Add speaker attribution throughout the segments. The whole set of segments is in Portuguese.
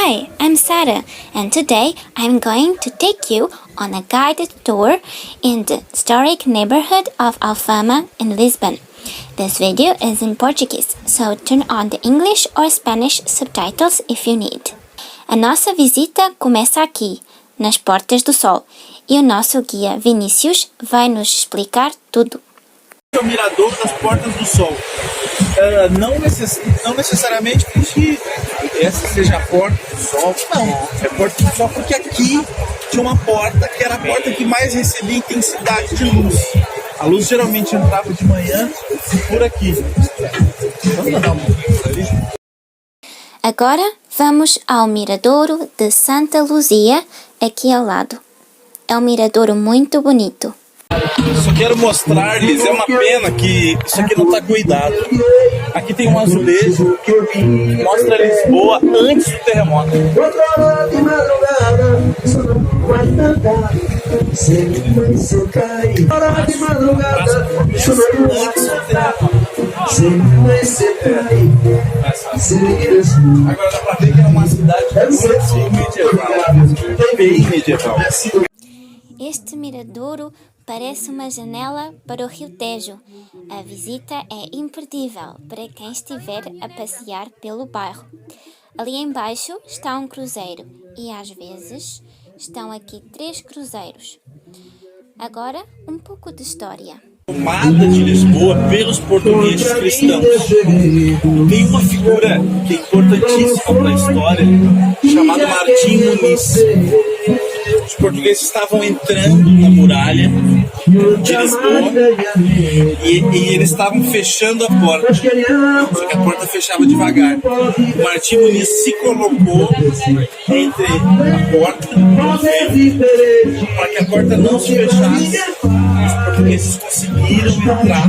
Speaker 1: Hi, I'm Sarah, and today I'm going to take you on a guided tour in the historic neighborhood of Alfama in Lisbon. This video is in Portuguese, so turn on the English or Spanish subtitles if you need. A nossa visita começa aqui, nas Portas do Sol, e o nosso guia Vinícius vai nos explicar tudo.
Speaker 2: É o mirador das Portas do Sol. Não necessariamente porque essa seja a Porta do Sol, não. É Porta do Sol porque aqui tinha uma porta que era a porta que mais recebia intensidade de luz. A luz geralmente entrava de manhã por aqui.
Speaker 1: Agora vamos ao miradouro de Santa Luzia, aqui ao lado. É um miradouro muito bonito.
Speaker 2: Só quero mostrar-lhes, é uma pena que isso aqui não está cuidado. Aqui tem um azulejo que mostra Lisboa antes do terremoto. Agora dá pra ver que é uma cidade bem medieval.
Speaker 1: Este miradouro parece uma janela para o Rio Tejo. A visita é imperdível para quem estiver a passear pelo bairro. Ali embaixo está um cruzeiro e às vezes estão aqui 3 cruzeiros. Agora, um pouco de história.
Speaker 2: Tomada de Lisboa pelos portugueses cristãos. Tem uma figura que é importantíssima para a história, chamada Martim Muniz. Os portugueses estavam entrando na muralha de Lisboa e eles estavam fechando a porta, só que a porta fechava devagar. O Martim Muniz se colocou entre a porta e o ferro para que a porta não se fechasse. Os portugueses conseguiram entrar.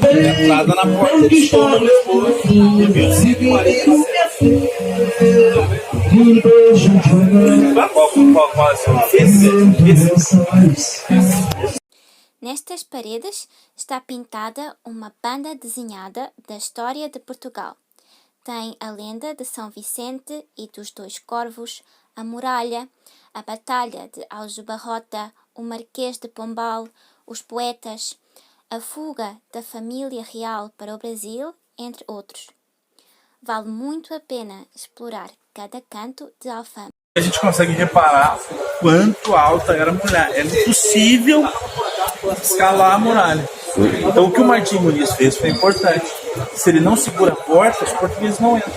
Speaker 2: A entrada na porta de toda Lisboa em 1147.
Speaker 1: Nestas paredes está pintada uma banda desenhada da história de Portugal. Tem a lenda de São Vicente e dos 2 corvos, a muralha, a batalha de Aljubarrota, o Marquês de Pombal, os poetas, a fuga da família real para o Brasil, entre outros. Vale muito a pena explorar cada canto de Alfama.
Speaker 2: A gente consegue reparar quanto alta era a muralha. Era impossível escalar a muralha. Então o que o Martim Muniz fez foi importante. Se ele não segura a porta, os portugueses não entram.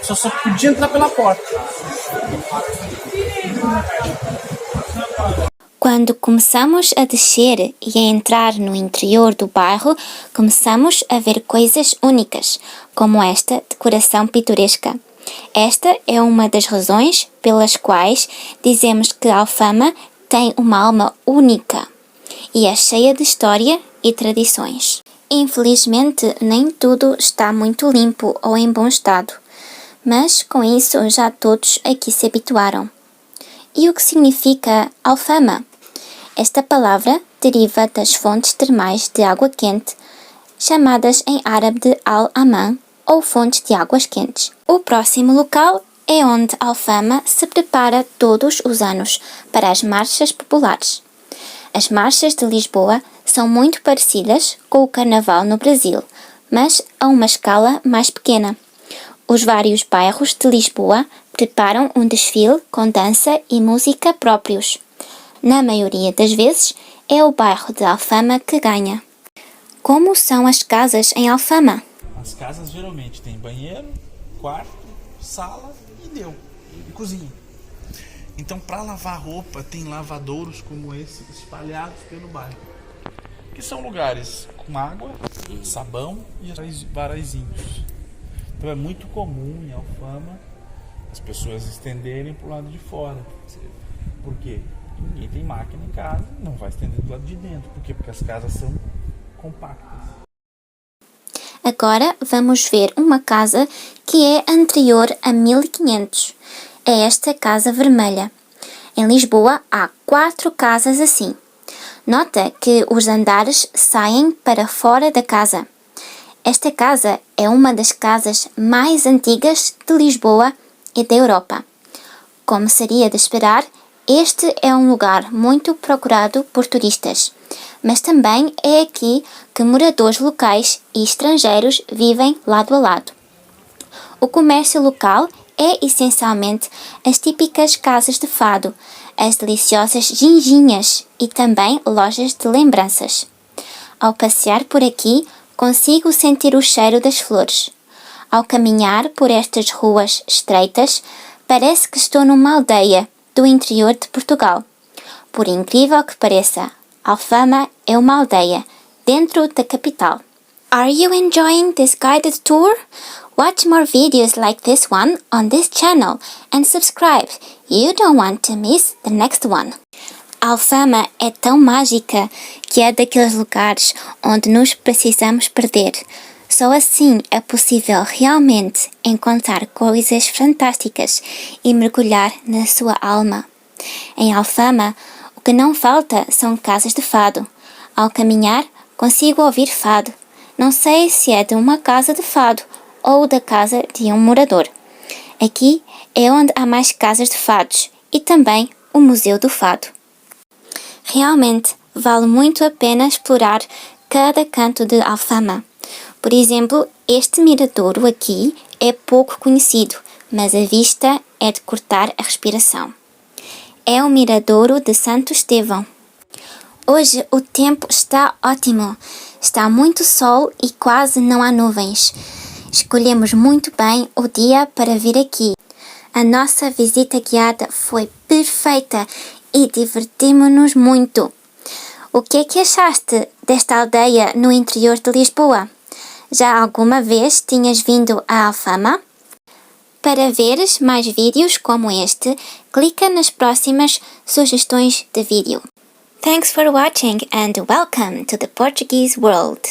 Speaker 2: Só podia entrar pela porta.
Speaker 1: Quando começamos a descer e a entrar no interior do bairro, começamos a ver coisas únicas, como esta decoração pitoresca. Esta é uma das razões pelas quais dizemos que Alfama tem uma alma única e é cheia de história e tradições. Infelizmente, nem tudo está muito limpo ou em bom estado, mas com isso já todos aqui se habituaram. E o que significa Alfama? Esta palavra deriva das fontes termais de água quente, chamadas em árabe de Al-Aman, ou fontes de águas quentes. O próximo local é onde Alfama se prepara todos os anos para as marchas populares. As marchas de Lisboa são muito parecidas com o Carnaval no Brasil, mas a uma escala mais pequena. Os vários bairros de Lisboa preparam um desfile com dança e música próprios. Na maioria das vezes, é o bairro de Alfama que ganha. Como são as casas em Alfama?
Speaker 2: As casas geralmente têm banheiro, quarto, sala e cozinha. Então, para lavar roupa, tem lavadouros como esse espalhados pelo bairro, que são lugares com água, sabão e varaizinhos. Então, é muito comum em Alfama as pessoas estenderem para o lado de fora. Por quê? Ninguém tem máquina em casa, não vai estender do lado de dentro. Por quê? Porque as casas são compactas.
Speaker 1: Agora vamos ver uma casa que é anterior a 1500. É esta casa vermelha. Em Lisboa há 4 casas assim. Nota que os andares saem para fora da casa. Esta casa é uma das casas mais antigas de Lisboa e da Europa. Como seria de esperar, este é um lugar muito procurado por turistas, mas também é aqui que moradores locais e estrangeiros vivem lado a lado. O comércio local é essencialmente as típicas casas de fado, as deliciosas ginginhas e também lojas de lembranças. Ao passear por aqui, consigo sentir o cheiro das flores. Ao caminhar por estas ruas estreitas, parece que estou numa aldeia do interior de Portugal. Por incrível que pareça, Alfama é uma aldeia dentro da capital. Are you enjoying this guided tour? Watch more videos like this one on this channel and subscribe. You don't want to miss the next one. Alfama é tão mágica que é daqueles lugares onde nos precisamos perder. Só assim é possível realmente encontrar coisas fantásticas e mergulhar na sua alma. Em Alfama, o que não falta são casas de fado. Ao caminhar, consigo ouvir fado. Não sei se é de uma casa de fado ou da casa de um morador. Aqui é onde há mais casas de fados e também o Museu do Fado. Realmente vale muito a pena explorar cada canto de Alfama. Por exemplo, este miradouro aqui é pouco conhecido, mas a vista é de cortar a respiração. É o miradouro de Santo Estevão. Hoje o tempo está ótimo. Está muito sol e quase não há nuvens. Escolhemos muito bem o dia para vir aqui. A nossa visita guiada foi perfeita e divertimos-nos muito. O que é que achaste desta aldeia no interior de Lisboa? Já alguma vez tinhas vindo a Alfama? Para veres mais vídeos como este, clica nas próximas sugestões de vídeo. Thanks for watching and welcome to the Portuguese world.